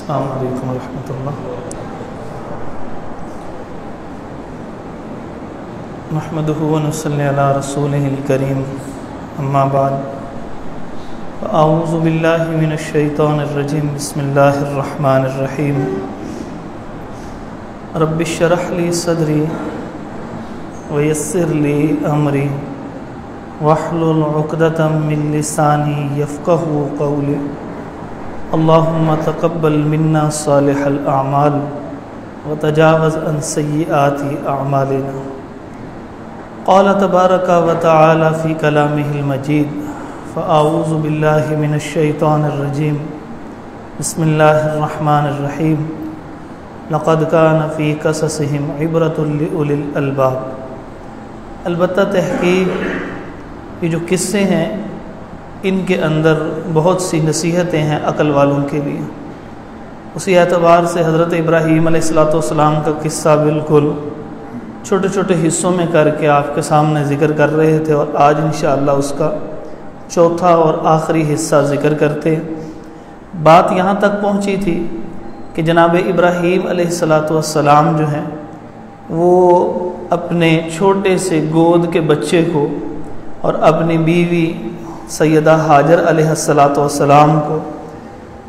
السلام علیکم ورحمۃ اللہ۔ نحمدہ ونصلی علی رسولہ الکریم، اما بعد، اعوذ باللہ من الشیطان الرجیم، بسم اللہ الرحمن الرحیم۔ رب اشرح لی صدری ویسر لی امری واحلل عقدۃ من لسانی یفقہوا قولی۔ اللہم تقبل منا صالح الاعمال وتجاوز عن سیئات اعمالنا۔ قال تبارک وتعالی فی کلامہ المجید، فاعوذ باللہ من الشیطان الرجیم، بسم اللہ الرحمن الرحیم۔ لقد کان فی قصصہم عبرۃ لأولی الالباب۔ البتہ تحقیق یہ جو قصے ہیں ان کے اندر بہت سی نصیحتیں ہیں عقل والوں کے لیے۔ اسی اعتبار سے حضرت ابراہیم علیہ السلام کا قصہ بالکل چھوٹے چھوٹے حصوں میں کر کے آپ کے سامنے ذکر کر رہے تھے، اور آج انشاءاللہ اس کا چوتھا اور آخری حصہ ذکر کرتے ہیں۔ بات یہاں تک پہنچی تھی کہ جناب ابراہیم علیہ السلام جو ہیں وہ اپنے چھوٹے سے گود کے بچے کو اور اپنی بیوی سیدہ حاجر علیہ السلام کو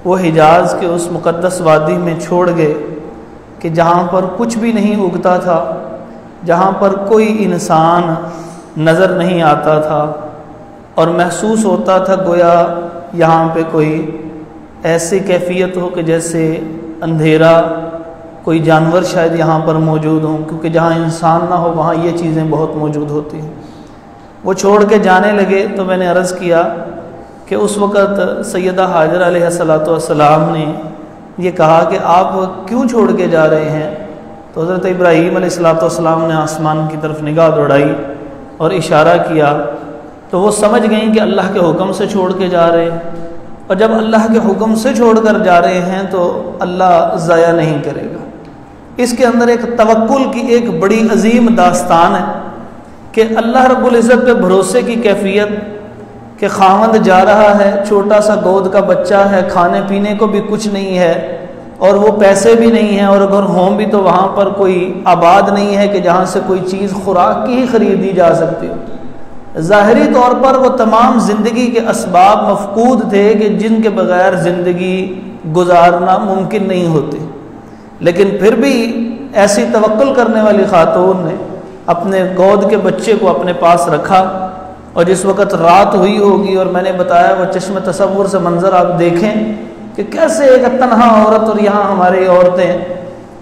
وہ حجاز کے اس مقدس وادی میں چھوڑ گئے کہ جہاں پر کچھ بھی نہیں اگتا تھا، جہاں پر کوئی انسان نظر نہیں آتا تھا، اور محسوس ہوتا تھا گویا یہاں پہ کوئی ایسی کیفیت ہو کہ جیسے اندھیرا، کوئی جانور شاید یہاں پر موجود ہوں، کیونکہ جہاں انسان نہ ہو وہاں یہ چیزیں بہت موجود ہوتی ہیں۔ وہ چھوڑ کے جانے لگے تو میں نے عرض کیا کہ اس وقت سیدہ حاجر علیہ السلام نے یہ کہا کہ آپ کیوں چھوڑ کے جا رہے ہیں؟ تو حضرت ابراہیم علیہ السلام نے آسمان کی طرف نگاہ دوڑائی اور اشارہ کیا، تو وہ سمجھ گئیں کہ اللہ کے حکم سے چھوڑ کے جا رہے ہیں، اور جب اللہ کے حکم سے چھوڑ کر جا رہے ہیں تو اللہ ضائع نہیں کرے گا۔ اس کے اندر ایک توکل کی ایک بڑی عظیم داستان ہے کہ اللہ رب العزت پہ بھروسے کی کیفیت کہ خاوند جا رہا ہے، چھوٹا سا گود کا بچہ ہے، کھانے پینے کو بھی کچھ نہیں ہے، اور وہ پیسے بھی نہیں ہیں، اور اگر ہوں بھی تو وہاں پر کوئی آباد نہیں ہے کہ جہاں سے کوئی چیز خوراک کی ہی خریدی جا سکتی ہو۔ ظاہری طور پر وہ تمام زندگی کے اسباب مفقود تھے کہ جن کے بغیر زندگی گزارنا ممکن نہیں ہوتی، لیکن پھر بھی ایسی توکل کرنے والی خاتون نے اپنے گود کے بچے کو اپنے پاس رکھا، اور جس وقت رات ہوئی ہوگی، اور میں نے بتایا وہ چشم تصور سے منظر آپ دیکھیں کہ کیسے ایک تنہا عورت، اور یہاں ہماری عورتیں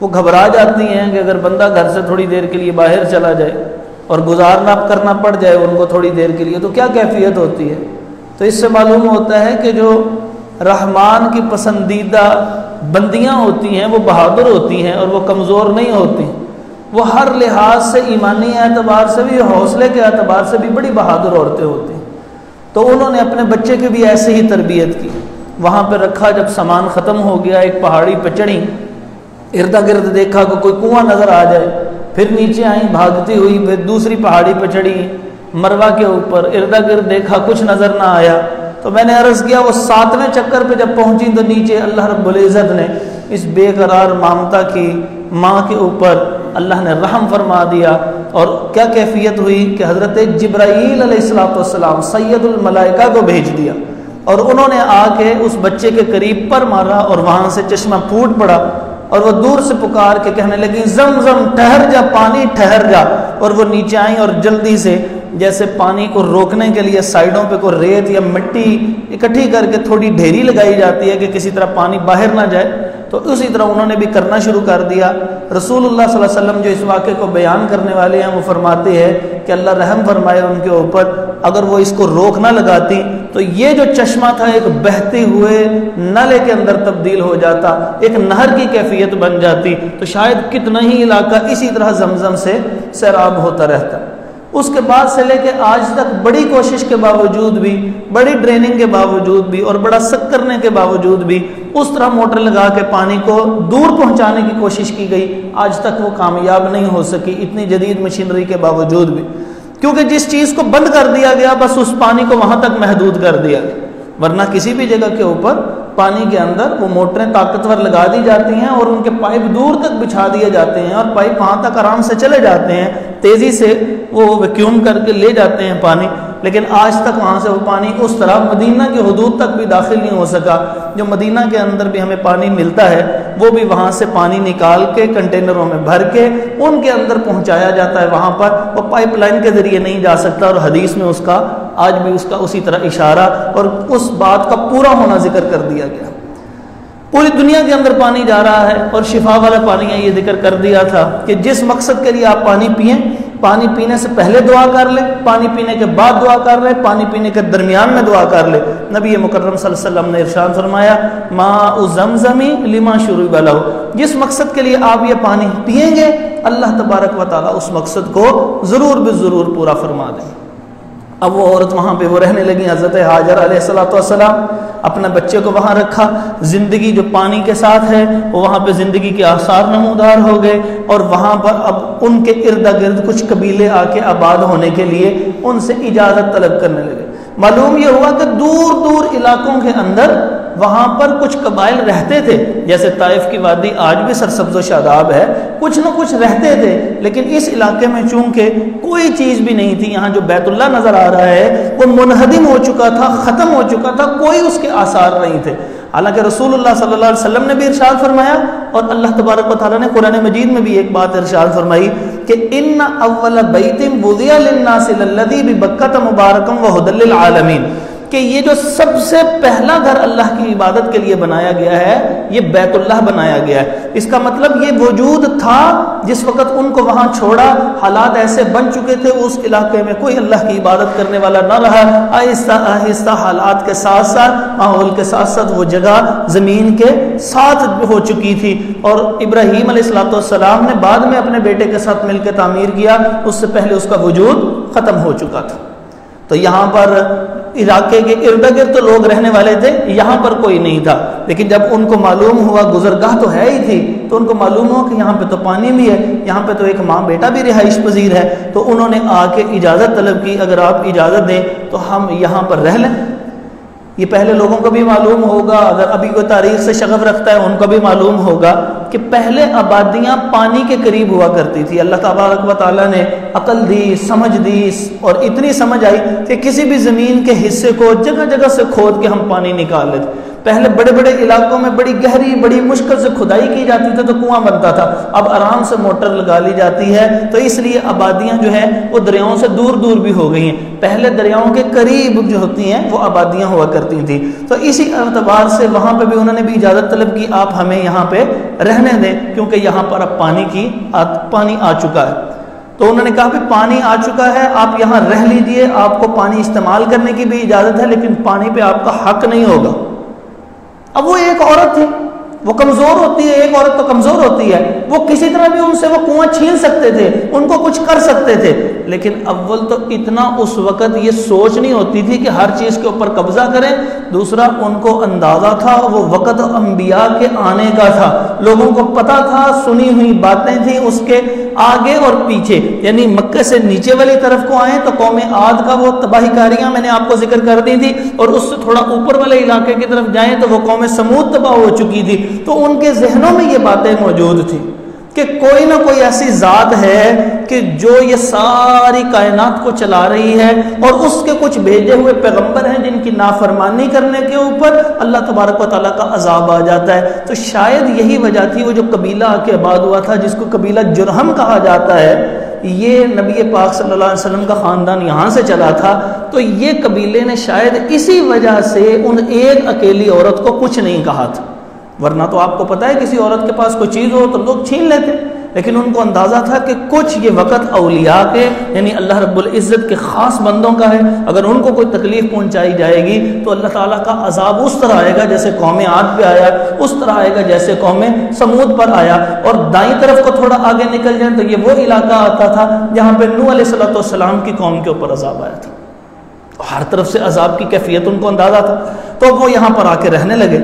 وہ گھبرا جاتی ہیں کہ اگر بندہ گھر سے تھوڑی دیر کے لیے باہر چلا جائے اور گزارنا کرنا پڑ جائے ان کو تھوڑی دیر کے لیے تو کیا کیفیت ہوتی ہے۔ تو اس سے معلوم ہوتا ہے کہ جو رحمان کی پسندیدہ بندیاں ہوتی ہیں وہ بہادر ہوتی ہیں اور وہ کمزور نہیں ہوتی، وہ ہر لحاظ سے ایمانی اعتبار سے بھی، حوصلے کے اعتبار سے بھی بڑی بہادر عورتیں ہوتی ہیں۔ تو انہوں نے اپنے بچے کی بھی ایسے ہی تربیت کی، وہاں پہ رکھا، جب سامان ختم ہو گیا ایک پہاڑی پہ چڑھی، ارد گرد دیکھا کہ کوئی کنواں نظر آ جائے، پھر نیچے آئیں بھاگتی ہوئی، پھر دوسری پہاڑی پہ چڑھی مروا کے اوپر، ارد گرد دیکھا کچھ نظر نہ آیا، تو میں نے عرض کیا وہ 7ویں چکر پہ جب پہنچی تو نیچے اللہ رب العزت نے اس بے قرار مامتا کی ماں کے اوپر اللہ نے رحم فرما دیا، اور کیا کیفیت ہوئی کہ حضرت جبرائیل علیہ السلام سید الملائکہ کو بھیج دیا، اور انہوں نے آ کے اس بچے کے قریب پر مارا، اور وہاں سے چشمہ پھوٹ پڑا، اور وہ دور سے پکار کے کہنے لگی زمزم ٹھہر جا، پانی ٹھہر جا، اور وہ نیچے آئیں اور جلدی سے جیسے پانی کو روکنے کے لیے سائڈوں پہ کوئی ریت یا مٹی اکٹھی کر کے تھوڑی ڈھیری لگائی جاتی ہے کہ کسی طرح پانی باہر نہ جائے، تو اسی طرح انہوں نے بھی کرنا شروع کر دیا۔ رسول اللہ صلی اللہ علیہ وسلم جو اس واقعے کو بیان کرنے والے ہیں وہ فرماتے ہیں کہ اللہ رحم فرمائے ان کے اوپر، اگر وہ اس کو روک نہ لگاتی تو یہ جو چشمہ تھا ایک بہتے ہوئے نالے کے اندر تبدیل ہو جاتا، ایک نہر کی کیفیت بن جاتی، تو شاید کتنا ہی علاقہ اسی طرح زمزم سے سیراب ہوتا رہتا۔ اس کے بعد سے لے کے آج تک بڑی کوشش کے باوجود بھی، بڑی ڈریننگ کے باوجود بھی، اور بڑا سخت کرنے کے باوجود بھی اس طرح موٹر لگا کے پانی کو دور پہنچانے کی کوشش کی گئی، آج تک وہ کامیاب نہیں ہو سکی اتنی جدید مشینری کے باوجود بھی، کیونکہ جس چیز کو بند کر دیا گیا بس اس پانی کو وہاں تک محدود کر دیا گیا، ورنہ کسی بھی جگہ کے اوپر پانی کے اندر وہ موٹریں طاقتور لگا دی جاتی ہیں اور ان کے پائپ دور تک بچھا دیے جاتے ہیں اور پائپ وہاں تک آرام سے چلے جاتے ہیں، تیزی سے وہ ویکیوم کر کے لے جاتے ہیں پانی، لیکن آج تک وہاں سے وہ پانی اس طرح مدینہ کی حدود تک بھی داخل نہیں ہو سکا۔ جو مدینہ کے اندر بھی ہمیں پانی ملتا ہے وہ بھی وہاں سے پانی نکال کے کنٹینروں میں بھر کے ان کے اندر پہنچایا جاتا ہے، وہاں پر وہ پائپ لائن کے ذریعے نہیں جا سکتا، اور حدیث میں اس کا آج بھی اس کا اسی طرح اشارہ اور اس بات کا پورا ہونا ذکر کر دیا گیا۔ پوری دنیا کے اندر پانی جا رہا ہے اور شفا والا پانی ہے، یہ ذکر کر دیا تھا کہ جس مقصد کے لیے آپ پانی پئیں، پانی پینے سے پہلے دعا کر لیں، پانی پینے کے بعد دعا کر لیں، پانی پینے کے درمیان میں دعا کر لیں۔ نبی مکرم صلی اللہ علیہ وسلم نے ارشاد فرمایا ماء زمزم لما شرب لہ، جس مقصد کے لیے آپ یہ پانی پئیں گے اللہ تبارک و تعالیٰ اس مقصد کو ضرور بالضرور پورا فرما دیں۔ اب وہ عورت وہاں پہ وہ رہنے لگی، حضرت ہاجر علیہ السلام اپنے بچے کو وہاں رکھا، زندگی جو پانی کے ساتھ ہے وہ وہاں پہ زندگی کے آثار نمودار ہو گئے، اور وہاں پر اب ان کے ارد گرد کچھ قبیلے آ کے آباد ہونے کے لیے ان سے اجازت طلب کرنے لگے۔ معلوم یہ ہوا کہ دور دور علاقوں کے اندر وہاں پر کچھ قبائل رہتے تھے، جیسے طائف کی وادی آج بھی سرسبز و شاداب ہے، کچھ نہ کچھ رہتے تھے، لیکن اس علاقے میں چونکہ کوئی چیز بھی نہیں تھی، یہاں جو بیت اللہ نظر آ رہا ہے وہ منہدم ہو چکا تھا، ختم ہو چکا تھا، کوئی اس کے آثار نہیں تھے۔ حالانکہ رسول اللہ صلی اللہ علیہ وسلم نے بھی ارشاد فرمایا اور اللہ تبارک و تعالیٰ نے قرآن مجید میں بھی ایک بات ارشاد فرمائی کہ ان اول بیت وضع للناس للذی ببکۃ مبارکا وہدی للعالمین، کہ یہ جو سب سے پہلا گھر اللہ کی عبادت کے لیے بنایا گیا ہے یہ بیت اللہ بنایا گیا ہے۔ اس کا مطلب یہ وجود تھا جس وقت ان کو وہاں چھوڑا، حالات ایسے بن چکے تھے اس علاقے میں کوئی اللہ کی عبادت کرنے والا نہ رہا، آہستہ آہستہ حالات کے ساتھ ساتھ ماحول کے ساتھ ساتھ وہ جگہ زمین کے ساتھ ہو چکی تھی، اور ابراہیم علیہ السلام نے بعد میں اپنے بیٹے کے ساتھ مل کے تعمیر کیا، اس سے پہلے اس کا وجود ختم ہو چکا تھا۔ تو یہاں پر علاقے کے ارد گرد تو لوگ رہنے والے تھے، یہاں پر کوئی نہیں تھا، لیکن جب ان کو معلوم ہوا گزرگاہ تو ہے ہی تھی، تو ان کو معلوم ہوا کہ یہاں پہ تو پانی بھی ہے، یہاں پہ تو ایک ماں بیٹا بھی رہائش پذیر ہے، تو انہوں نے آ کے اجازت طلب کی اگر آپ اجازت دیں تو ہم یہاں پر رہ لیں۔ یہ پہلے لوگوں کو بھی معلوم ہوگا، اگر ابھی کوئی تاریخ سے شغف رکھتا ہے ان کو بھی معلوم ہوگا کہ پہلے آبادیاں پانی کے قریب ہوا کرتی تھی۔ اللہ تبارک و تعالیٰ نے عقل دی، سمجھ دی، اور اتنی سمجھ آئی کہ کسی بھی زمین کے حصے کو جگہ جگہ سے کھود کے ہم پانی نکال لیتے۔ پہلے بڑے بڑے علاقوں میں بڑی گہری بڑی مشکل سے کھدائی کی جاتی تھی تو کنواں بنتا تھا، اب آرام سے موٹر لگا لی جاتی ہے، تو اس لیے آبادیاں جو ہیں وہ دریاؤں سے دور دور بھی ہو گئی ہیں۔ پہلے دریاؤں کے قریب جو ہوتی ہیں وہ آبادیاں ہوا کرتی تھیں، تو اسی اعتبار سے وہاں پہ بھی انہوں نے بھی اجازت طلب کی آپ ہمیں یہاں پہ رہنے دیں، کیونکہ یہاں پر اب پانی آ چکا ہے۔ تو انہوں نے کہا کہ پانی آ چکا ہے، آپ یہاں رہ لیجئے، آپ کو پانی استعمال کرنے کی بھی اجازت ہے، لیکن پانی پہ آپ کا حق نہیں ہوگا۔ اب وہ ایک عورت تھی، وہ کمزور ہوتی ہے، ایک عورت تو کمزور ہوتی ہے، وہ کسی طرح بھی ان سے وہ کنواں چھین سکتے تھے، ان کو کچھ کر سکتے تھے، لیکن اول تو اتنا اس وقت یہ سوچ نہیں ہوتی تھی کہ ہر چیز کے اوپر قبضہ کریں، دوسرا ان کو اندازہ تھا وہ وقت انبیاء کے آنے کا تھا، لوگوں کو پتا تھا، سنی ہوئی باتیں تھیں اس کے آگے اور پیچھے، یعنی مکہ سے نیچے والی طرف کو آئیں تو قوم عاد کا وہ تباہی کاریاں میں نے آپ کو ذکر کر دی تھی، اور اس سے تھوڑا اوپر والے علاقے کی طرف جائیں تو وہ قوم سمود تباہ ہو چکی تھی۔ تو ان کے ذہنوں میں یہ باتیں موجود تھی کہ کوئی نہ کوئی ایسی ذات ہے کہ جو یہ ساری کائنات کو چلا رہی ہے، اور اس کے کچھ بھیجے ہوئے پیغمبر ہیں جن کی نافرمانی کرنے کے اوپر اللہ تبارک و تعالیٰ کا عذاب آ جاتا ہے۔ تو شاید یہی وجہ تھی وہ جو قبیلہ آ کے آباد ہوا تھا جس کو قبیلہ جرہم کہا جاتا ہے، یہ نبی پاک صلی اللہ علیہ وسلم کا خاندان یہاں سے چلا تھا، تو یہ قبیلے نے شاید اسی وجہ سے ان ایک اکیلی عورت کو کچھ نہیں کہا تھا، ورنہ تو آپ کو پتا ہے کسی عورت کے پاس کوئی چیز ہو تو لوگ چھین لیتے، لیکن ان کو اندازہ تھا کہ کچھ یہ وقت اولیاء کے یعنی اللہ رب العزت کے خاص بندوں کا ہے، اگر ان کو کوئی تکلیف پہنچائی جائے گی تو اللہ تعالیٰ کا عذاب اس طرح آئے گا جیسے قوم عاد پہ آیا، اس طرح آئے گا جیسے قوم سمود پر آیا۔ اور دائیں طرف کو تھوڑا آگے نکل جائیں تو یہ وہ علاقہ آتا تھا جہاں پہ نوح علیہ السلام کی قوم کے اوپر عذاب آیا تھا، ہر طرف سے عذاب کی کیفیت ان کو اندازہ تھا، تو وہ یہاں پر آ کے رہنے لگے۔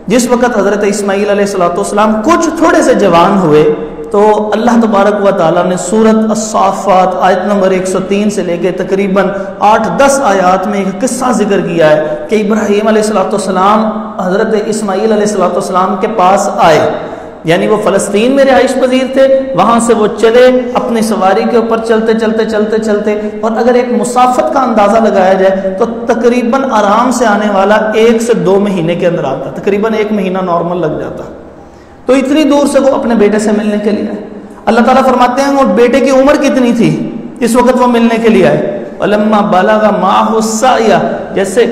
جس وقت حضرت اسماعیل علیہ السلام کچھ تھوڑے سے جوان ہوئے تو اللہ تبارک و تعالیٰ نے سورۃ الصافات آیت نمبر 103 سے لے کے تقریباً 8-10 آیات میں ایک قصہ ذکر کیا ہے کہ ابراہیم علیہ السلام حضرت اسماعیل علیہ السلام کے پاس آئے، یعنی وہ فلسطین میں رہائش پذیر تھے، وہاں سے وہ چلے اپنی سواری کے اوپر چلتے، اور اگر ایک مسافت کا اندازہ لگایا جائے تو تقریباً آرام سے آنے والا 1 سے 2 مہینے کے اندر آتا، تقریباً 1 مہینہ نارمل لگ جاتا۔ تو اتنی دور سے وہ اپنے بیٹے سے ملنے کے لیے آئے۔ اللہ تعالیٰ فرماتے ہیں وہ بیٹے کی عمر کتنی تھی اس وقت وہ ملنے کے لیے آئے؟ وَلَمَّا بَلَغَ مَعَهُ السَّعْيَ، جیسے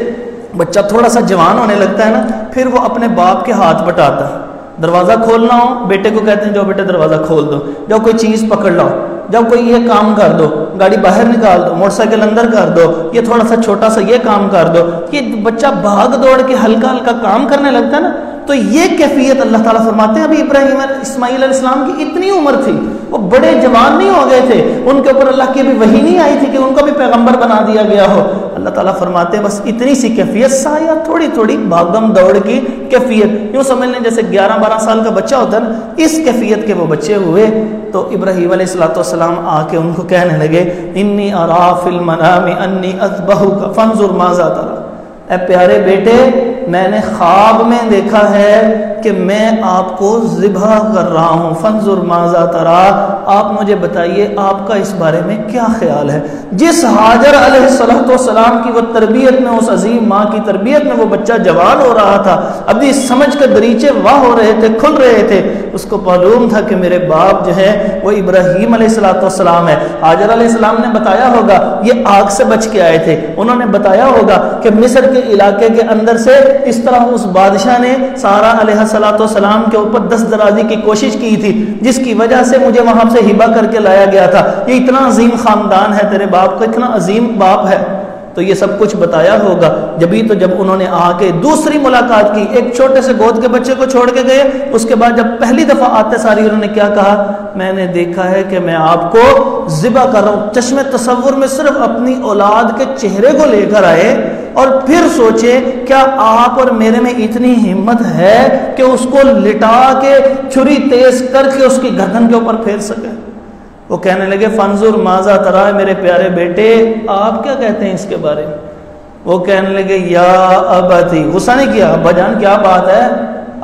بچہ تھوڑا سا جوان ہونے لگتا ہے نا، پھر وہ اپنے باپ کے ہاتھ بٹاتا ہے۔ دروازہ کھولنا ہو بیٹے کو کہتے ہیں جاؤ بیٹے دروازہ کھول دو، جاؤ کوئی چیز پکڑ لاؤ، جاؤ کوئی یہ کام کر دو، گاڑی باہر نکال دو، موٹر سائیکل اندر کر دو، یہ تھوڑا سا چھوٹا سا یہ کام کر دو۔ یہ بچہ بھاگ دوڑ کے ہلکا ہلکا کام کرنے لگتا ہے نا، تو یہ کیفیت اللہ تعالیٰ فرماتے ہیں ابھی اسماعیل علیہ السلام کی اتنی عمر تھی، وہ بڑے جوان نہیں ہو گئے تھے، ان کے اوپر اللہ کی ابھی وحی نہیں آئی تھی کہ ان کو بھی پیغمبر بنا دیا گیا ہو۔ اللہ تعالیٰ فرماتے ہیں بس اتنی سی کیفیت، سایہ تھوڑی تھوڑی بھاگم دوڑ کی کیفیت، یوں سمجھ لیں جیسے 11-12 سال کا بچہ ہوتا ہے نا، اس کیفیت کے وہ بچے ہوئے۔ تو ابراہیم علیہ السلام آ کے ان کو کہنے لگے انی ارا فی المنام انی اذبحک فانظر ماذا تری، اے پیارے بیٹے میں نے خواب میں دیکھا ہے کہ میں آپ کو ذبح کر رہا ہوں، فانظر ماذا تری، آپ مجھے بتائیے آپ کا اس بارے میں کیا خیال ہے۔ جس حاجر علیہ السلام کی وہ تربیت میں، اس عظیم ماں کی تربیت میں وہ بچہ جوان ہو رہا تھا، ابھی سمجھ کے دریچے واہ ہو رہے تھے، کھل رہے تھے، اس کو معلوم تھا کہ میرے باپ جو ہے وہ ابراہیم علیہ السلام ہے۔ حاجر علیہ السلام نے بتایا ہوگا یہ آگ سے بچ کے آئے تھے، انہوں نے بتایا ہوگا کہ مصر کے علاقے کے اندر سے اس طرح اس بادشاہ نے سارہ علیہ السلام کے اوپر دست درازی کی کوشش کی تھی، جس کی وجہ سے مجھے وہاں سے ہبہ کر کے لایا گیا تھا، یہ اتنا عظیم خاندان ہے تیرے باپ کا، اتنا عظیم باپ ہے، تو یہ سب کچھ بتایا ہوگا۔ جبھی تو جب انہوں نے آ کے دوسری ملاقات کی، ایک چھوٹے سے گود کے بچے کو چھوڑ کے گئے، اس کے بعد جب پہلی دفعہ آتے ساری انہوں نے کیا کہا، میں نے دیکھا ہے کہ میں آپ کو ذبح کر رہا ہوں۔ چشم تصور میں صرف اپنی اولاد کے چہرے کو لے کر آئے اور پھر سوچے کیا آپ اور میرے میں اتنی ہمت ہے کہ اس کو لٹا کے چھری تیز کر کے اس کی گردن کے اوپر پھیر سکے۔ وہ کہنے لگے فانظر ماذا تری، میرے پیارے بیٹے آپ کیا کہتے ہیں اس کے بارے میں؟ وہ کہنے لگے یا ابتی، غصہ نہیں کیا، ابا جان کیا بات ہے،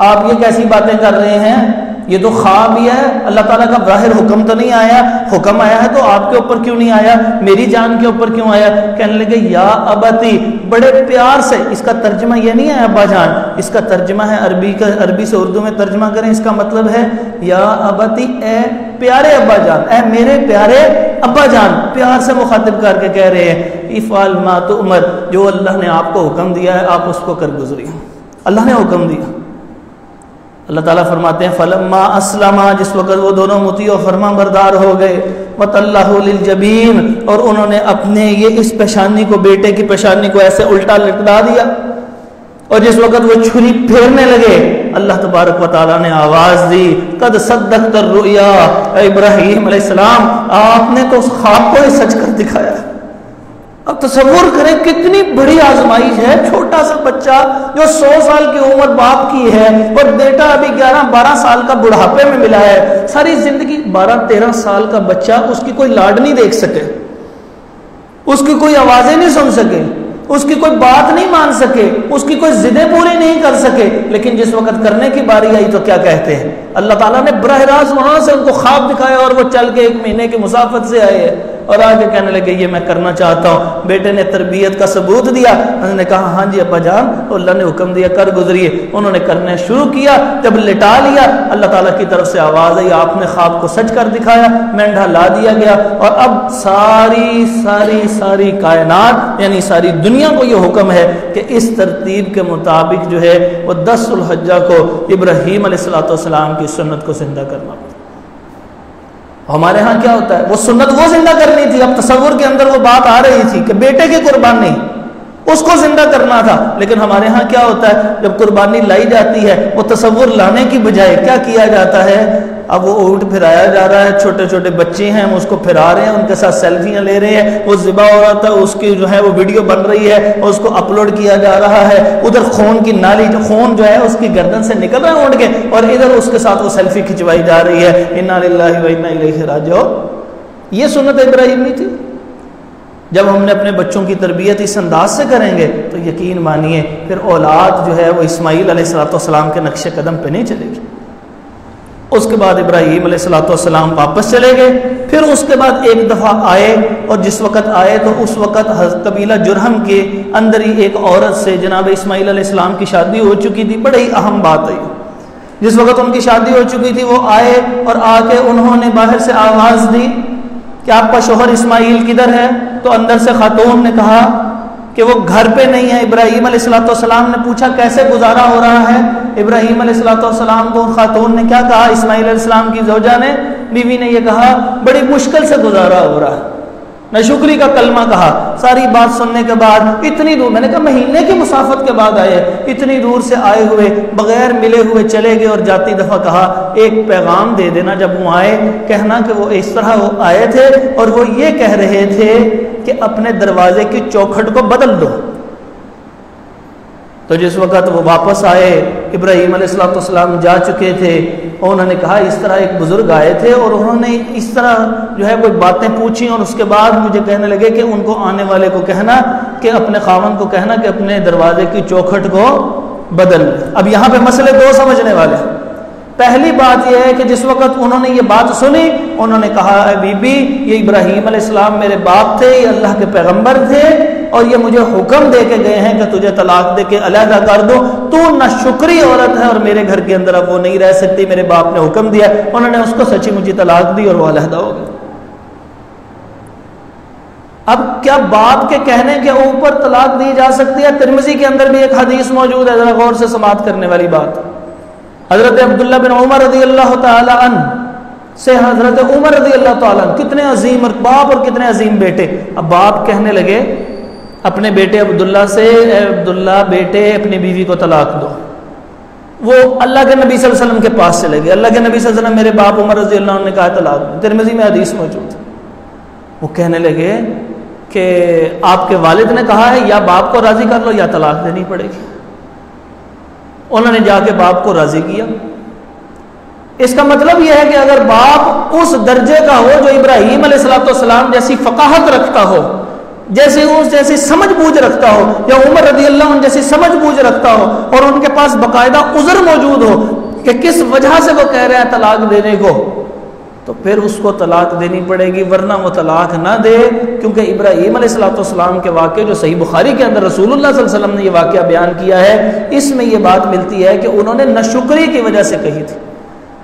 آپ یہ کیسی باتیں کر رہے ہیں، یہ تو خواب ہی ہے، اللہ تعالیٰ کا ظاہر حکم تو نہیں آیا، حکم آیا ہے تو آپ کے اوپر کیوں نہیں آیا، میری جان کے اوپر کیوں آیا؟ کہنے لگے یا ابتی، بڑے پیار سے، اس کا ترجمہ یہ نہیں ہے ابا جان، اس کا ترجمہ ہے عربی سے اردو میں ترجمہ کریں، اس کا مطلب ہے یا ابتی، اے پیارے ابا جان، اے میرے پیارے ابا جان، پیار سے مخاطب کر کے کہہ رہے ہیں افعل ما تؤمر، جو اللہ نے آپ کو حکم دیا ہے آپ اس کو کر گزریے، اللہ نے حکم دیا۔ اللہ تعالیٰ فرماتے ہیں فلما اسلما، جس وقت وہ دونوں مطیع و فرما بردار ہو گئے، وتلہ للجبین، اور انہوں نے اپنے یہ اس پیشانی کو، بیٹے کی پیشانی کو ایسے الٹا لٹکا دیا، اور جس وقت وہ چھری پھیرنے لگے اللہ تبارک و تعالیٰ نے آواز دی قد صدقت الرؤیا، اے ابراہیم علیہ السلام آپ نے تو اس خواب کو ہی سچ کر دکھایا۔ اب تصور کریں کتنی بڑی آزمائش ہے، چھوٹا سا بچہ جو 100 سال کی عمر باپ کی ہے اور بیٹا ابھی 11-12 سال کا بڑھاپے میں ملا ہے، ساری زندگی 12-13 سال کا بچہ، اس کی کوئی لاڈ نہیں دیکھ سکے، اس کی کوئی آوازیں نہیں سن سکے، اس کی کوئی بات نہیں مان سکے، اس کی کوئی ضدیں پوری نہیں کر سکے، لیکن جس وقت کرنے کی باری آئی تو کیا کہتے ہیں، اللہ تعالیٰ نے براہ راست وہاں سے ان کو خواب دکھایا اور وہ چل کے 1 مہینے کی مسافت سے آئے اور آگے کہنے لگے یہ میں کرنا چاہتا ہوں۔ بیٹے نے تربیت کا ثبوت دیا، انہوں نے کہا ہاں جی ابا جان، تو اللہ نے حکم دیا کر گزریے، انہوں نے کرنا شروع کیا، جب لٹا لیا اللہ تعالیٰ کی طرف سے آواز آئی آپ نے خواب کو سچ کر دکھایا، مینڈھا لا دیا گیا، اور اب ساری کائنات یعنی ساری دنیا کو یہ حکم ہے کہ اس ترتیب کے مطابق جو ہے وہ 10 ذو الحجہ کو ابراہیم علیہ السلام کی سنت کو زندہ کرنا۔ ہمارے ہاں کیا ہوتا ہے، وہ سنت وہ زندہ کرنی تھی، اب تصور کے اندر وہ بات آ رہی تھی کہ بیٹے کی قربانی اس کو زندہ کرنا تھا، لیکن ہمارے ہاں کیا ہوتا ہے جب قربانی لائی جاتی ہے وہ تصور لانے کی بجائے کیا کیا جاتا ہے، اب وہ اونٹ پھرایا جا رہا ہے، چھوٹے چھوٹے بچے ہیں، ہم اس کو پھرا رہے ہیں، ان کے ساتھ سیلفیاں لے رہے ہیں، وہ ذبح ہو رہا تھا، اس کی جو ہے وہ ویڈیو بن رہی ہے، اس کو اپلوڈ کیا جا رہا ہے، ادھر خون کی نالی، خون جو ہے اس کی گردن سے نکل رہا ہے اونٹ کے، اور ادھر اس کے ساتھ وہ سیلفی کھنچوائی جا رہی ہے۔ انا للہ و انا الیہ راجعون۔ یہ سنت ابراہیمی تھی۔ جب ہم نے اپنے بچوں کی تربیت اس انداز سے کریں گے تو یقین مانیے پھر اولاد جو ہے وہ اسماعیل علیہ السلام کے نقش قدم پہ نہیں چلے گی۔ اس کے بعد ابراہیم علیہ السلام واپس چلے گئے، پھر اس کے بعد ایک دفعہ آئے، اور جس وقت آئے تو اس وقت قبیلہ جرہم کے اندر ہی ایک عورت سے جناب اسماعیل علیہ السلام کی شادی ہو چکی تھی۔ بڑی اہم بات ہے، جس وقت ان کی شادی ہو چکی تھی وہ آئے اور آ کے انہوں نے باہر سے آواز دی کہ آپ کا شوہر اسماعیل کدھر ہے؟ تو اندر سے خاتون نے کہا کہ وہ گھر پہ نہیں ہے۔ ابراہیم علیہ السلام نے پوچھا کیسے گزارا ہو رہا ہے؟ ابراہیم علیہ السلام کو خاتون نے کیا کہا؟ اسماعیل علیہ السلام کی زوجہ نے، بیوی نے یہ کہا بڑی مشکل سے گزارا ہو رہا ہے، ناشکری کا کلمہ کہا۔ ساری بات سننے کے بعد اتنی دور، میں نے کہا مہینے کی مسافت کے بعد آئے، اتنی دور سے آئے ہوئے بغیر ملے ہوئے چلے گئے، اور جاتی دفعہ کہا ایک پیغام دے دینا، جب وہ آئے کہنا کہ وہ اس طرح وہ آئے تھے اور وہ یہ کہہ رہے تھے کہ اپنے دروازے کی چوکھٹ کو بدل دو۔ تو جس وقت وہ واپس آئے، ابراہیم علیہ السلام جا چکے تھے، اور انہوں نے کہا اس طرح ایک بزرگ آئے تھے اور انہوں نے اس طرح جو ہے کوئی باتیں پوچھی، اور اس کے بعد مجھے کہنے لگے کہ ان کو آنے والے کو کہنا کہ اپنے خاوند کو کہنا کہ اپنے دروازے کی چوکھٹ کو بدل۔ اب یہاں پہ مسئلے دو سمجھنے والے ہیں۔ پہلی بات یہ ہے کہ جس وقت انہوں نے یہ بات سنی، انہوں نے کہا اے بی بی، یہ ابراہیم علیہ السلام میرے باپ تھے، یہ اللہ کے پیغمبر تھے، اور یہ مجھے حکم دے کے گئے ہیں کہ تجھے طلاق دے کے علیحدہ کر دو، تو نہ شکری عورت ہے اور میرے گھر کے اندر اب وہ نہیں رہ سکتی، میرے باپ نے حکم دیا۔ انہوں نے اس کو سچی مچی طلاق دی اور وہ علیحدہ ہو گئی۔ اب کیا باپ کے کہنے کے اوپر طلاق دی جا سکتی ہے؟ ترمذی کے اندر بھی ایک حدیث موجود ہے، ذرا غور سے سماعت کرنے والی بات۔ حضرت عبداللہ بن عمر رضی اللہ تعالی عنہ سے حضرت عمر رضی اللہ تعالی عنہ، کتنے عظیم باپ اور کتنے عظیم بیٹے۔ اب باپ کہنے لگے اپنے بیٹے عبداللہ سے، اے عبداللہ بیٹے اپنی بیوی کو طلاق دو۔ وہ اللہ کے نبی صلی اللہ علیہ وسلم کے پاس چلے گئے، اللہ کے نبی صلی اللہ علیہ وسلم میرے باپ عمر رضی اللہ عنہ نے کہا طلاق دو، ترمذی میں حدیث موجود ہے۔ وہ کہنے لگے کہ آپ کے والد نے کہا ہے یا باپ کو راضی کر لو یا طلاق دینی پڑے گی۔ انہوں نے جا کے باپ کو راضی کیا۔ اس کا مطلب یہ ہے کہ اگر باپ اس درجے کا ہو جو ابراہیم علیہ السلام جیسی فقاہت رکھتا ہو، جیسی سمجھ بوجھ رکھتا ہو، یا عمر رضی اللہ عنہ جیسی سمجھ بوجھ رکھتا ہو، اور ان کے پاس باقاعدہ عذر موجود ہو کہ کس وجہ سے وہ کہہ رہے ہیں طلاق دینے کو، تو پھر اس کو طلاق دینی پڑے گی، ورنہ وہ طلاق نہ دے۔ کیونکہ ابراہیم علیہ السلام کے واقعے جو صحیح بخاری کے اندر رسول اللہ صلی اللہ علیہ وسلم نے یہ واقعہ بیان کیا ہے، اس میں یہ بات ملتی ہے کہ انہوں نے ناشکری کی وجہ سے کہی تھی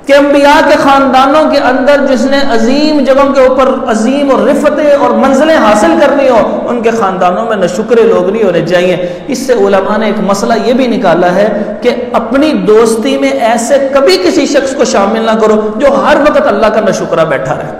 کہ انبیاء کے خاندانوں کے اندر جس نے عظیم جگہوں کے اوپر عظیم اور رفتیں اور منزلیں حاصل کرنی ہو، ان کے خاندانوں میں ناشکرے لوگ نہیں ہونے چاہیے۔ اس سے علماء نے ایک مسئلہ یہ بھی نکالا ہے کہ اپنی دوستی میں ایسے کبھی کسی شخص کو شامل نہ کرو جو ہر وقت اللہ کا ناشکرہ بیٹھا رہے۔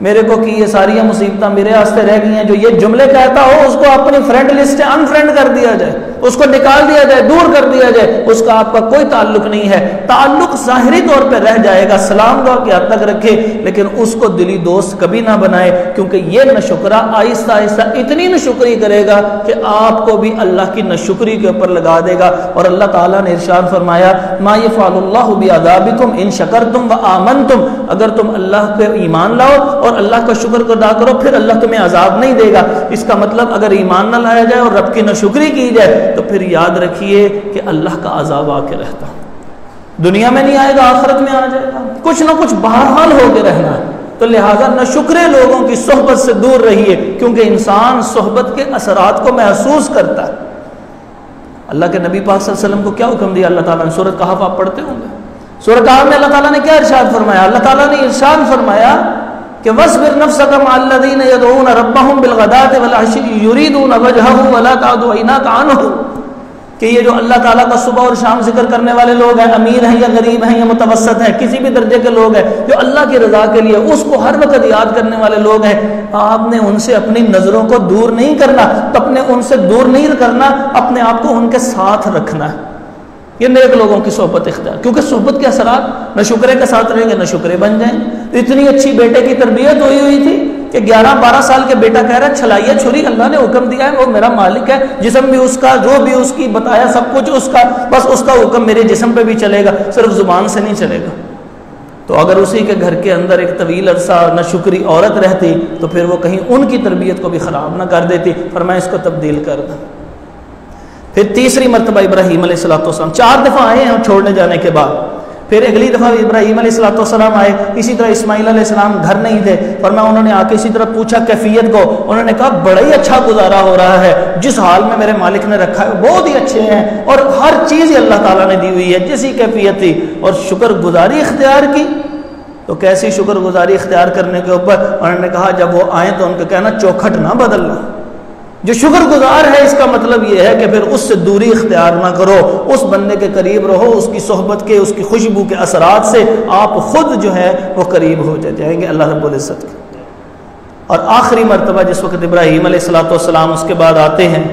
میرے کو کہ یہ ساری مصیبتیں میرے واسطے رہ گئی ہیں، جو یہ جملے کہتا ہو اس کو اپنی فرینڈ لسٹ سے ان فرینڈ کر دیا جائے، اس کو نکال دیا جائے، دور کر دیا جائے، اس کا آپ کا کوئی تعلق نہیں ہے۔ تعلق ظاہری طور پہ رہ جائے گا، سلام دعا کی حد تک رکھے، لیکن اس کو دلی دوست کبھی نہ بنائے، کیونکہ یہ ناشکرہ آہستہ آہستہ اتنی ناشکری کرے گا کہ آپ کو بھی اللہ کی ناشکری کے اوپر لگا دے گا۔ اور اللہ تعالیٰ نے ارشاد فرمایا ما یفعل اللہ بعذابکم ان شکرتم وآمنتم، اگر تم اللہ پہ ایمان لاؤ اور اللہ کا شکر ادا کرو پھر اللہ تمہیں عذاب نہیں دے گا۔ اس کا مطلب اگر ایمان نہ لایا جائے اور رب کی ناشکری کی جائے تو پھر یاد رکھیے کہ اللہ کا عذاب آ کے رہتا، دنیا میں نہیں آئے گا آخرت میں آ جائے گا، کچھ نہ کچھ بہرحال ہو کے رہنا ہے۔ تو لہٰذا ناشکرے لوگوں کی صحبت سے دور رہیے، کیونکہ انسان صحبت کے اثرات کو محسوس کرتا ہے۔ اللہ کے نبی پاک صلی اللہ علیہ وسلم کو کیا حکم دیا اللہ تعالیٰ نے؟ سورۃ کہف آپ پڑھتے ہوں گے، سورۃ کہف میں اللہ تعالیٰ نے کیا ارشاد فرمایا؟ اللہ تعالیٰ نے ارشاد فرمایا کہ وَاصْبِرْ نَفْسَكَ مَعَ الَّذِينَ يَدْعُونَ رَبَّهُمْ بِالْغَدَاةِ وَالْعَشِيِّ يُرِيدُونَ وَجْهَهُ وَلَا تَعْدُ عَيْنَاكَ عَنْهُمْ، کہ یہ جو اللہ تعالیٰ کا صبح اور شام ذکر کرنے والے لوگ ہیں، امیر ہیں یا غریب ہیں یا متوسط ہیں، کسی بھی درجے کے لوگ ہیں، جو اللہ کی رضا کے لیے اس کو ہر وقت یاد کرنے والے لوگ ہیں، آپ نے ان سے اپنی نظروں کو دور نہیں کرنا، اپنے ان سے دور نہیں کرنا، اپنے آپ کو ان کے ساتھ رکھنا ہے۔ یہ نیک لوگوں کی صحبت اختیار، کیونکہ صحبت کے اثرات نہ شکرے کے ساتھ رہیں گے نہ شکرے بن جائیں گے۔ تو اتنی اچھی بیٹے کی تربیت ہوئی تھی کہ 11-12 سال کے بیٹا کہہ رہا ہے چھلائیے چھری، اللہ نے حکم دیا ہے، وہ میرا مالک ہے، جسم بھی اس کا، جو بھی اس کی بتایا سب کچھ اس کا، بس اس کا حکم میرے جسم پہ بھی چلے گا، صرف زبان سے نہیں چلے گا۔ تو اگر اسی کے گھر کے اندر ایک طویل عرصہ نہ شکری عورت رہتی تو پھر وہ کہیں ان کی تربیت کو بھی خراب نہ کر دیتی، فرمایا اس کو تبدیل کر دیں۔ پھر تیسری مرتبہ ابراہیم علیہ السلام 4 دفعہ آئے ہیں چھوڑنے جانے کے بعد، پھر اگلی دفعہ ابراہیم علیہ السلام آئے، اسی طرح اسماعیل علیہ السلام گھر نہیں تھے، فرمایا انہوں نے آ کے اسی طرح پوچھا کیفیت کو، انہوں نے کہا بڑا ہی اچھا گزارا ہو رہا ہے، جس حال میں میرے مالک نے رکھا ہے بہت ہی اچھے ہیں، اور ہر چیز اللہ تعالیٰ نے دی ہوئی ہے جیسی کیفیت تھی، اور شکر گزاری اختیار کی۔ تو کیسی شکر گزاری اختیار کرنے کے اوپر انہوں نے کہا جب وہ آئیں تو ان کو کہنا چوکھٹ نہ بدلنا، جو شکر گزار ہے اس کا مطلب یہ ہے کہ پھر اس سے دوری اختیار نہ کرو، اس بندے کے قریب رہو، اس کی صحبت کے، اس کی خوشبو کے اثرات سے آپ خود جو ہے وہ قریب ہو جائیں گے اللہ رب العزت کے۔ اور آخری مرتبہ جس وقت ابراہیم علیہ السلام اس کے بعد آتے ہیں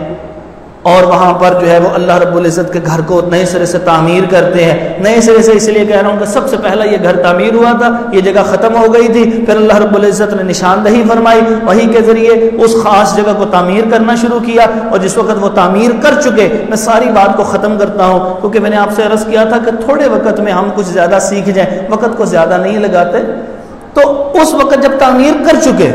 اور وہاں پر جو ہے وہ اللہ رب العزت کے گھر کو نئے سرے سے تعمیر کرتے ہیں، نئے سرے سے اس لیے کہہ رہا ہوں کہ سب سے پہلا یہ گھر تعمیر ہوا تھا، یہ جگہ ختم ہو گئی تھی، پھر اللہ رب العزت نے نشاندہی فرمائی، وہی کے ذریعے اس خاص جگہ کو تعمیر کرنا شروع کیا، اور جس وقت وہ تعمیر کر چکے، میں ساری بات کو ختم کرتا ہوں کیونکہ میں نے آپ سے عرض کیا تھا کہ تھوڑے وقت میں ہم کچھ زیادہ سیکھ جائیں، وقت کو زیادہ نہیں لگاتے، تو اس وقت جب تعمیر کر چکے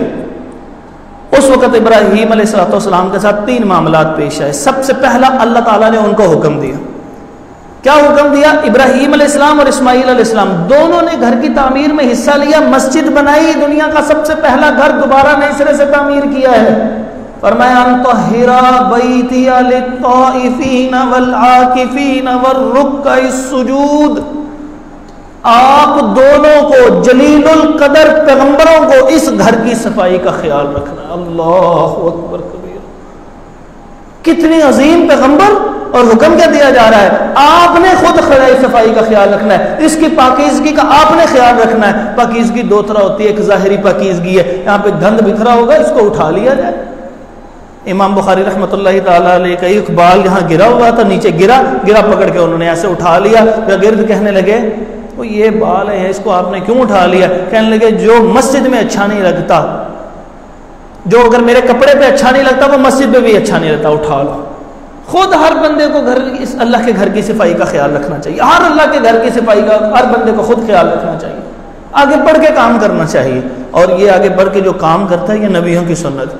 اس وقت ابراہیم علیہ السلام کے ساتھ 3 معاملات پیش آئے۔ سب سے پہلا اللہ تعالیٰ نے ان کو حکم دیا، کیا حکم دیا؟ ابراہیم علیہ السلام اور اسماعیل علیہ السلام دونوں نے گھر کی تعمیر میں حصہ لیا، مسجد بنائی، دنیا کا سب سے پہلا گھر دوبارہ نئے سرے سے تعمیر کیا ہے۔ فرمایا ان طہرا بیتی للطائفین والعاکفین والرکع السجود، آپ دونوں کو جلیل القدر پیغمبروں کو اس گھر کی صفائی کا خیال رکھنا۔ اللہ اکبر کبیر، کتنی عظیم پیغمبر، اور حکم کیا دیا جا رہا ہے؟ آپ نے خود صفائی کا خیال رکھنا ہے، اس کی پاکیزگی کا آپ نے خیال رکھنا ہے۔ پاکیزگی 2 طرح ہوتی ہے، ایک ظاہری پاکیزگی ہے، یہاں پہ گند بکھرا ہوگا اس کو اٹھا لیا جائے۔ امام بخاری رحمۃ اللہ تعالیٰ علیہ کا ایک بال یہاں گرا ہوا تھا، نیچے گرا پکڑ کے انہوں نے ایسے اٹھا لیا، گرد کہنے لگے وہ یہ بال ہے اس کو آپ نے کیوں اٹھا لیا؟ کہنے لگے جو مسجد میں اچھا نہیں لگتا، جو اگر میرے کپڑے پہ اچھا نہیں لگتا وہ مسجد پہ بھی اچھا نہیں لگتا، اٹھا لو۔ خود ہر بندے کو اس اللہ کے گھر کی صفائی کا خیال رکھنا چاہیے، ہر اللہ کے گھر کی صفائی کا ہر بندے کو خود خیال رکھنا چاہیے، آگے بڑھ کے کام کرنا چاہیے، اور یہ آگے بڑھ کے جو کام کرتا ہے یہ نبیوں کی سنت۔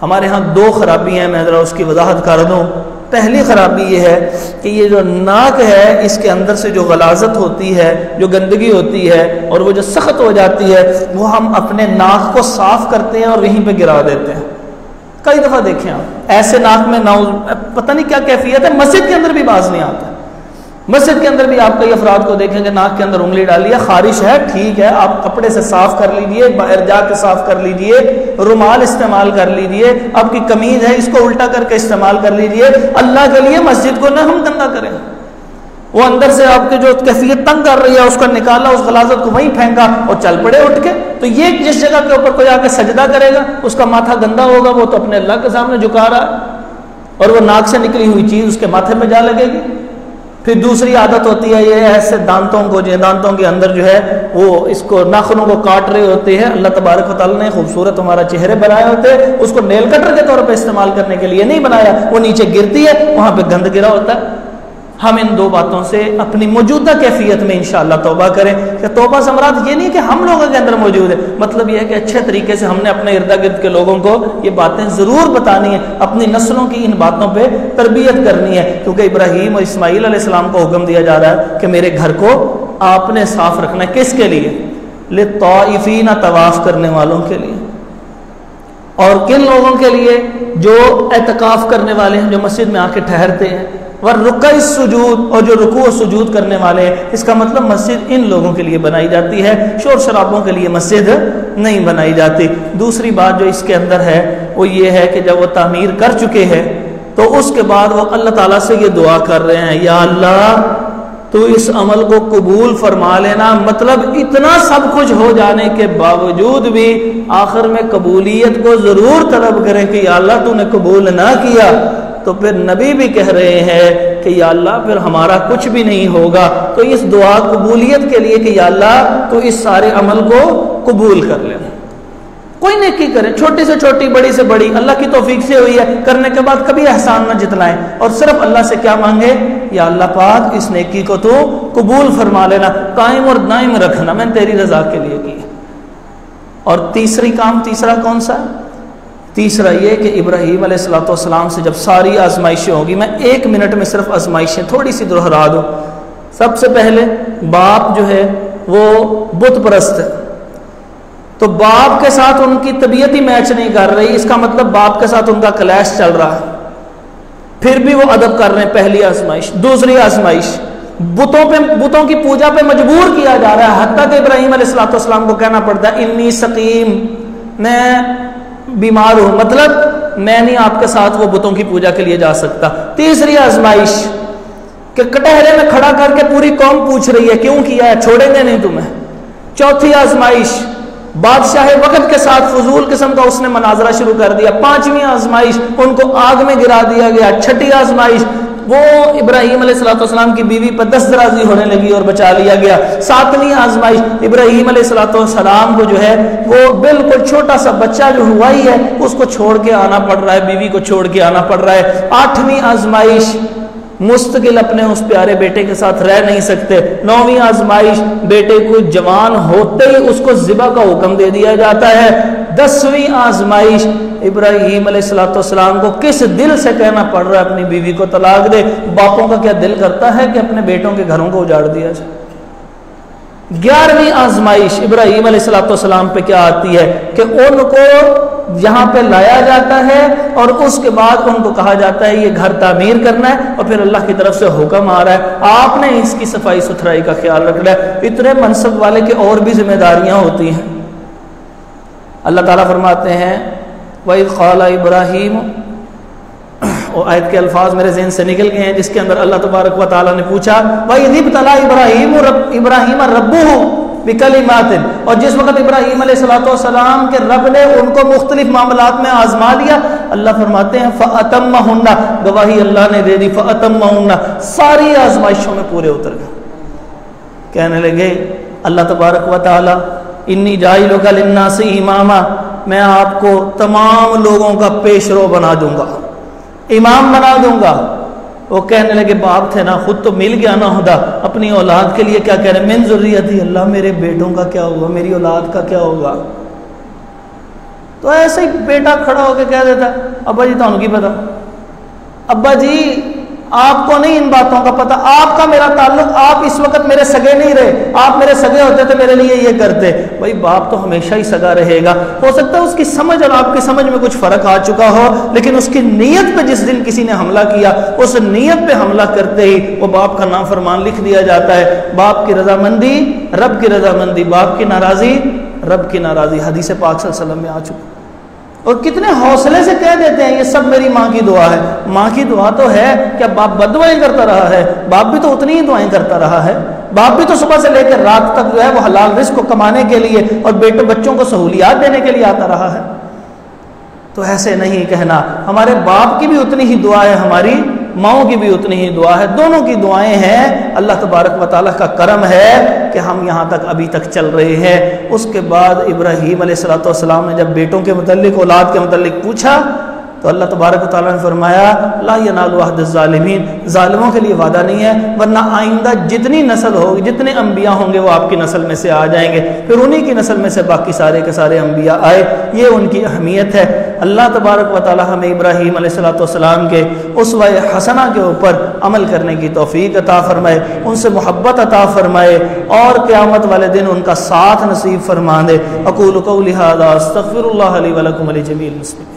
ہمارے ہاں 2 خرابی ہیں، میں ذرا اس کی وضاحت کر دوں۔ پہلی خرابی یہ ہے کہ یہ جو ناک ہے اس کے اندر سے جو غلاظت ہوتی ہے، جو گندگی ہوتی ہے اور وہ جو سخت ہو جاتی ہے، وہ ہم اپنے ناک کو صاف کرتے ہیں اور یہیں پہ گرا دیتے ہیں۔ کئی دفعہ دیکھیں آپ ایسے ناک میں پتہ نہیں کیا کیفیت ہے، مسجد کے اندر بھی باز نہیں آتا ہے۔ مسجد کے اندر بھی آپ کئی افراد کو دیکھیں گے ناک کے اندر انگلی ڈالی ہے، خارش ہے، ٹھیک ہے، آپ کپڑے سے صاف کر لیجئے، باہر جا کے صاف کر لیجئے، رومال استعمال کر لیجئے، آپ کی قمیض ہے اس کو الٹا کر کے استعمال کر لیجئے، اللہ کے لیے مسجد کو نہ ہم گندا کریں۔ وہ اندر سے آپ کے جو کیفیت تنگ کر رہی ہے اس کو نکالا، اس غلاظت کو وہیں پھینکا اور چل پڑے اٹھ کے۔ تو یہ جس جگہ کے اوپر کوئی آ کے سجدہ کرے گا اس کا ماتھا گندا ہوگا، وہ تو اپنے اللہ کے سامنے جھکا رہا ہے، اور وہ ناک سے نکلی ہوئی چیز اس کے ماتھے پہ جا لگے گی۔ پھر دوسری عادت ہوتی ہے یہ ایسے دانتوں کو، جو دانتوں کے اندر جو ہے وہ اس کو ناخنوں کو کاٹ رہے ہوتے ہیں۔ اللہ تبارک و تعالیٰ نے خوبصورت ہمارا چہرے بنائے ہوتے ہیں، اس کو نیل کٹر کے طور پہ استعمال کرنے کے لیے نہیں بنایا، وہ نیچے گرتی ہے، وہاں پہ گند گرا ہوتا ہے۔ ہم ان 2 باتوں سے اپنی موجودہ کیفیت میں انشاءاللہ توبہ کریں کہ توبہ سے مراد یہ نہیں کہ ہم لوگوں کے اندر موجود ہے، مطلب یہ ہے کہ اچھے طریقے سے ہم نے اپنے ارد گرد کے لوگوں کو یہ باتیں ضرور بتانی ہے، اپنی نسلوں کی ان باتوں پہ تربیت کرنی ہے، کیونکہ ابراہیم اور اسماعیل علیہ السلام کو حکم دیا جا رہا ہے کہ میرے گھر کو آپ نے صاف رکھنا ہے۔ کس کے لیے؟ للطائفین، طواف کرنے والوں کے لیے۔ اور کن لوگوں کے لیے؟ جو اعتکاف کرنے والے ہیں، جو مسجد میں آ کے ٹھہرتے ہیں، والرکع السجود، اور جو رکوع و سجود کرنے والے ہیں۔ اس کا مطلب مسجد ان لوگوں کے لیے بنائی جاتی ہے، شور شرابوں کے لیے مسجد نہیں بنائی جاتی۔ دوسری بات جو اس کے اندر ہے وہ یہ ہے کہ جب وہ تعمیر کر چکے ہیں تو اس کے بعد وہ اللہ تعالیٰ سے یہ دعا کر رہے ہیں، یا اللہ تو اس عمل کو قبول فرما لینا۔ مطلب اتنا سب کچھ ہو جانے کے باوجود بھی آخر میں قبولیت کو ضرور طلب کریں کہ یا اللہ تو نے قبول نہ کیا تو پھر نبی بھی کہہ رہے ہیں کہ یا اللہ پھر ہمارا کچھ بھی نہیں ہوگا، تو اس دعا قبولیت کے لیے کہ یا اللہ تو اس سارے عمل کو قبول کر لے۔ کوئی نیکی کرے، چھوٹی سے چھوٹی، بڑی سے بڑی، اللہ کی توفیق سے ہوئی ہے، کرنے کے بعد کبھی احسان نہ جتلائیں، اور صرف اللہ سے کیا مانگے؟ یا اللہ پاک اس نیکی کو تو قبول فرما لینا، قائم اور دائم رکھنا، میں نے تیری رضا کے لیے کی۔ اور تیسرا کون سا ہے؟ تیسرا یہ کہ ابراہیم علیہ السلام سے جب ساری آزمائشیں ہوگی، میں 1 منٹ میں صرف آزمائشیں تھوڑی سی دہرا دوں۔ سب سے پہلے باپ جو ہے وہ بت پرست ہے، تو باپ کے ساتھ ان کی طبیعت ہی میچ نہیں کر رہی، اس کا مطلب باپ کے ساتھ ان کا کلیش چل رہا ہے، پھر بھی وہ ادب کر رہے ہیں۔ پہلی آزمائش۔ دوسری آزمائش، بتوں کی پوجا پہ مجبور کیا جا رہا ہے، حتیٰ کہ ابراہیم علیہ السلام کو کہنا پڑتا ہے انی سقیم، میں بیمار ہوں، مطلب میں نہیں آپ کے ساتھ وہ بتوں کی پوجا کے لیے جا سکتا۔ تیسری آزمائش کہ کٹہرے میں کھڑا کر کے پوری قوم پوچھ رہی ہے کیوں کیا ہے، چھوڑیں گے نہیں تمہیں۔ چوتھی آزمائش، بادشاہ وقت کے ساتھ فضول قسم کا اس نے مناظرہ شروع کر دیا۔ پانچویں آزمائش، ان کو آگ میں گرا دیا گیا۔ چھٹی آزمائش، وہ ابراہیم علیہ السلام کی بیوی پر دست درازی ہونے لگی اور بچا لیا گیا۔ ساتویں آزمائش، ابراہیم علیہ السلام کو جو ہے وہ بالکل چھوٹا سا بچہ جو ہوا ہی ہے اس کو چھوڑ کے آنا پڑ رہا ہے، بیوی کو چھوڑ کے آنا پڑ رہا ہے۔ آٹھویں آزمائش، مستقل اپنے اس پیارے بیٹے کے ساتھ رہ نہیں سکتے۔ نویں آزمائش، بیٹے کو جوان ہوتے ہی اس کو ذبح کا حکم دے دیا جاتا ہے۔ 10ویں آزمائش، ابراہیم علیہ السلام کو کس دل سے کہنا پڑ رہا ہے اپنی بیوی کو طلاق دے۔ باپوں کا کیا دل کرتا ہے کہ اپنے بیٹوں کے گھروں کو اجاڑ دیا جائے۔ 11ویں آزمائش ابراہیم علیہ السلام پہ کیا آتی ہے کہ ان کو یہاں پہ لایا جاتا ہے اور اس کے بعد ان کو کہا جاتا ہے یہ گھر تعمیر کرنا ہے، اور پھر اللہ کی طرف سے حکم آ رہا ہے آپ نے اس کی صفائی ستھرائی کا خیال رکھنا ہے۔ اتنے منصب والے کے اور بھی ذمہ داریاں ہوتی ہیں۔ اللہ تعالیٰ فرماتے ہیں وَإِذْ قَالَ إِبْرَاهِيمُ، اور آیت کے الفاظ میرے ذہن سے نکل گئے ہیں جس کے اندر اللہ تبارک و تعالیٰ نے پوچھا وَإِذِ ابْتَلَىٰ إِبْرَاهِيمَ رَبُّهُ بِكَلِمَاتٍ، اور جس وقت ابراہیم علیہ السلام کے رب نے ان کو مختلف معاملات میں آزما لیا، اللہ فرماتے ہیں فَأَتَمَّهُنَّ، گواہی اللہ نے دے دی، فَأَتَمَّهُنَّ، ساری آزمائشوں میں پورے اتر گئے۔ کہنے لگے اللہ تبارک و تعالیٰ انی جاعلک للناس اماما، میں آپ کو تمام لوگوں کا پیشرو بنا دوں گا، امام بنا دوں گا۔ وہ کہنے لگے باپ تھے نا، خود تو مل گیا نا عہدہ، اپنی اولاد کے لیے کیا کہہ رہے ہیں من ذریتی، اللہ میرے بیٹوں کا کیا ہوگا، میری اولاد کا کیا ہوگا۔ تو ایسے ہی بیٹا کھڑا ہو کے کہہ دیتا ابا جی تو کی پتا، ابا جی آپ کو نہیں ان باتوں کا پتہ، آپ کا میرا تعلق، آپ اس وقت میرے سگے نہیں رہے، آپ میرے سگے ہوتے تو میرے لیے یہ کرتے۔ بھائی باپ تو ہمیشہ ہی سگا رہے گا، ہو سکتا ہے اس کی سمجھ اور آپ کی سمجھ میں کچھ فرق آ چکا ہو، لیکن اس کی نیت پہ جس دن کسی نے حملہ کیا، اس نیت پہ حملہ کرتے ہی وہ باپ کا نافرمان لکھ دیا جاتا ہے۔ باپ کی رضامندی رب کی رضامندی، باپ کی ناراضی رب کی ناراضی، حدیث پاک صلی اللہ علیہ وسلم میں آ چکا۔ اور کتنے حوصلے سے کہہ دیتے ہیں یہ سب میری ماں کی دعا ہے۔ ماں کی دعا تو ہے، کیا باپ بد دعائیں کرتا رہا ہے؟ باپ بھی تو اتنی ہی دعائیں کرتا رہا ہے، باپ بھی تو صبح سے لے کر رات تک جو ہے وہ حلال رزق کو کمانے کے لیے اور بچوں کو سہولیات دینے کے لیے آتا رہا ہے۔ تو ایسے نہیں کہنا، ہمارے باپ کی بھی اتنی ہی دعا ہے، ہماری ماؤں کی بھی اتنی ہی دعا ہے، دونوں کی دعائیں ہیں۔ اللہ تبارک و تعالیٰ کا کرم ہے کہ ہم یہاں تک ابھی تک چل رہے ہیں۔ اس کے بعد ابراہیم علیہ السلام نے جب بیٹوں کے متعلق، اولاد کے متعلق پوچھا تو اللہ تبارک و تعالیٰ نے فرمایا لا ینال عہد الظالمین، ظالموں کے لیے وعدہ نہیں ہے، ورنہ آئندہ جتنی نسل ہوگی، جتنے انبیاء ہوں گے وہ آپ کی نسل میں سے آ جائیں گے، پھر انہی کی نسل میں سے باقی سارے کے سارے انبیاء آئے۔ یہ ان کی اہمیت ہے۔ اللہ تبارک و تعالیٰ ہمیں ابراہیم علیہ السلام کے اسوہ حسنہ کے اوپر عمل کرنے کی توفیق عطا فرمائے، ان سے محبت عطا فرمائے، اور قیامت والے دن ان کا ساتھ نصیب فرما دے۔ اقول قولی ھذا استغفر اللہ لی ولکم ولجمیع المسلمین۔